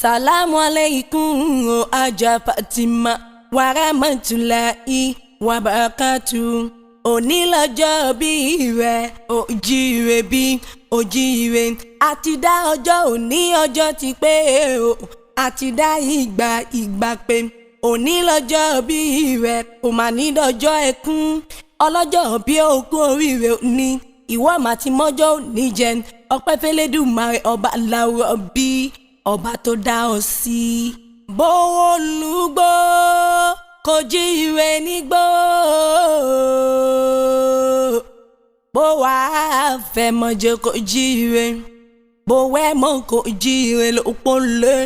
Salamu alaikum o Aja Fatima wa rahmatulahi wa barakatuh. Òní lọ́jọ́ bí rẹ̀ òjíire bí òjíire. Àti dá ọjọ́ òní ọjọ́ ti pé o. Àti dá ìgbà pé. Òní lọ́jọ́ bí rẹ̀ kò mà ní dọjọ́ ẹkún. Ọlọ́jọ́ bí ogún oríire òní. Ìwọ mà ti mọ́jọ́ òní jẹ. Ọpẹ́ f'Ẹlẹ́dùmarè ọba láwùrọ̀ bí ọba tó dá ọ sí. Bówó lùgbò kò jíire nígbò. Bó wà fẹ́ mọ́jọ́ kò jíire. Bó wẹ́ mọ́ kò jíire ló pọ́nlé.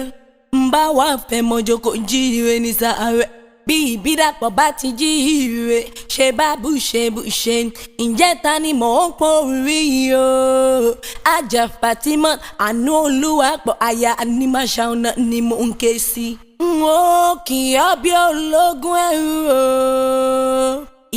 Mbá wà fẹ́ mọ́jọ́ kò jíire ní sàárẹ̀. Bí Ìbídàpọ̀ bá ti jíire, ṣe bá bùṣe. Ǹjẹ́ ta ni mò ń pọ̀ rí o? Aja Fatima àánú Olúwapọ̀ aya Animashaun ni mò ń ké sí. N ó kì í ọ́ bí ológun ẹrú o.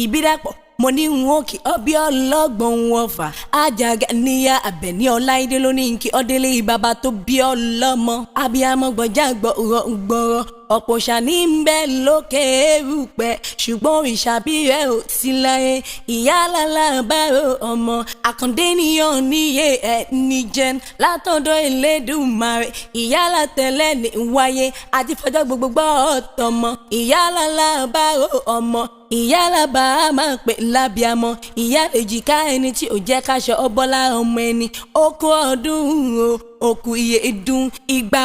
Ìbídàpọ̀ mo ní n ó kì í ọ́ bí ọlọ́gbọ̀n wọ̀fà. Àjàgà níyà Àbẹ̀ní Ọláìdé ló ní kí ọdẹlé bàbá tó bí ọlọ́mọ. Abiyamọ gbọ̀jà gbọ̀rọ̀ ọ̀pọ̀ ṣàní ń bẹ lókè erùpẹ̀ ṣùgbọ́n òrìṣà bí rẹ̀ ò sí láyé. Ìyá lálábàárò ọmọ Àkàndé níyàn níyè ẹ̀ níjẹ́ látọ̀dọ̀ Elédùmarè. Ìyá látẹ̀lẹ́ ní wáyé àti fọjọ́ gbogbo gbọ́ ọ̀tọ̀mọ. Ìyá lálábàárò ọmọ ìyá lábà á máa pè lábíamọ. Ìyá èjìká ẹni tí ò jẹ́ káṣọ ọbọ́lá ọmọ ẹni. Ó kú ọdún o òkú iye dùn ìgbà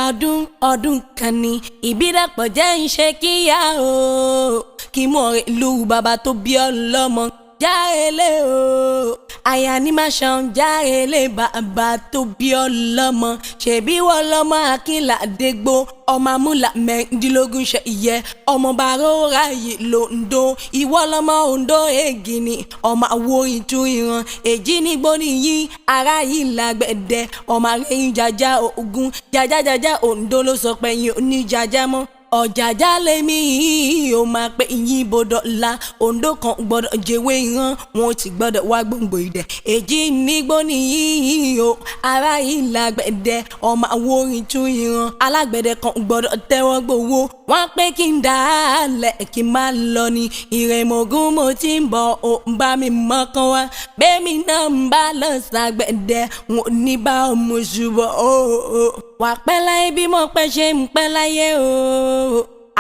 ọdún kan ni. Ìbídàpọ̀ jẹ́ ń ṣe kíyà o kí mọ̀ ìlú bàbá tó bí ọlọ́mọ. Járelé o aya Animashaun járelé bàbá tó bí ọlọ́mọ. Ṣèbí wọ́n lọ́mọ Akínládégbò ọmọ amúlà mẹ́rìndínlógún ṣe ìyẹ ọmọ bàrọ́ra yìí l'Oǹdó. Ìwọ lọ́mọ Oǹdó Ègìní ọmọ àwo ìtú ìran. Èjì nígbó nìyí ara yìí lágbẹ̀dẹ ọmọ arẹ́yìn jàjà Ògùn jàjà Oǹdó ló sọ pé yín ò ní jàjà mọ́. Ọ̀jàjà lèmi yìí ó máa pé yín bọ́dọ̀ la. Oǹdó kan gbọ́dọ̀ jẹ́wé ìran wọn ti gbọ́dọ̀ wá gbòǹgbò ìdẹ. Èjì nígbó nìyí o ara yìí lágbẹ̀dẹ ọmọ àwo ìtú ìran. Alágbẹ̀dẹ kan gbọ́dọ̀ tẹ́wọ́ gbowó. Wọ́n pé kí n dà á lẹ̀ kí n má lọ ní. Ìrèmọ̀gún mo ti ń bọ̀ ò ń bá mi mọ́kàn wá. Bẹ́ẹ̀mi náà ń bá lọ sàgbẹ̀dẹ wọn ò ní bá ọmọ ṣùgbọ́n o. Wà pẹ́ láyé bí mo pẹ́ ṣe ń pẹ́ láyé o.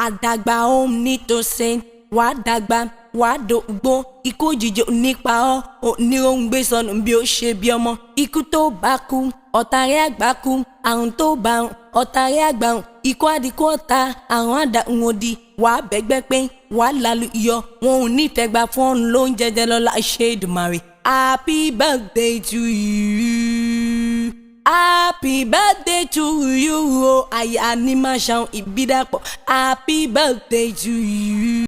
Àdàgbà òun nítòsí wà dàgbà wà dògbò. Ikú òjijì nípa ọ́ ní ohun gbé sọnù bí ó ṣe bí ọmọ. Ikú tó bá kú ọ̀tá rẹ̀ àgbà kú. Àrùn tó bá ọ̀tá rẹ̀ àgbà hùn. Ikú àdìkú ọ̀tá àrùn àdàhùn òdì. Wà á bẹ́gbẹ́ pé wà á lálù iyọ̀. Wọn ò nífẹ̀ẹ́ gbà fún ọ̀run ló ń jẹjẹ lọ́la ṣe Èdùmàrè. Happy birthday to you. Happy birthday to you, oh, aya Animashaun Ìbídàpọ̀. Happy birthday to you.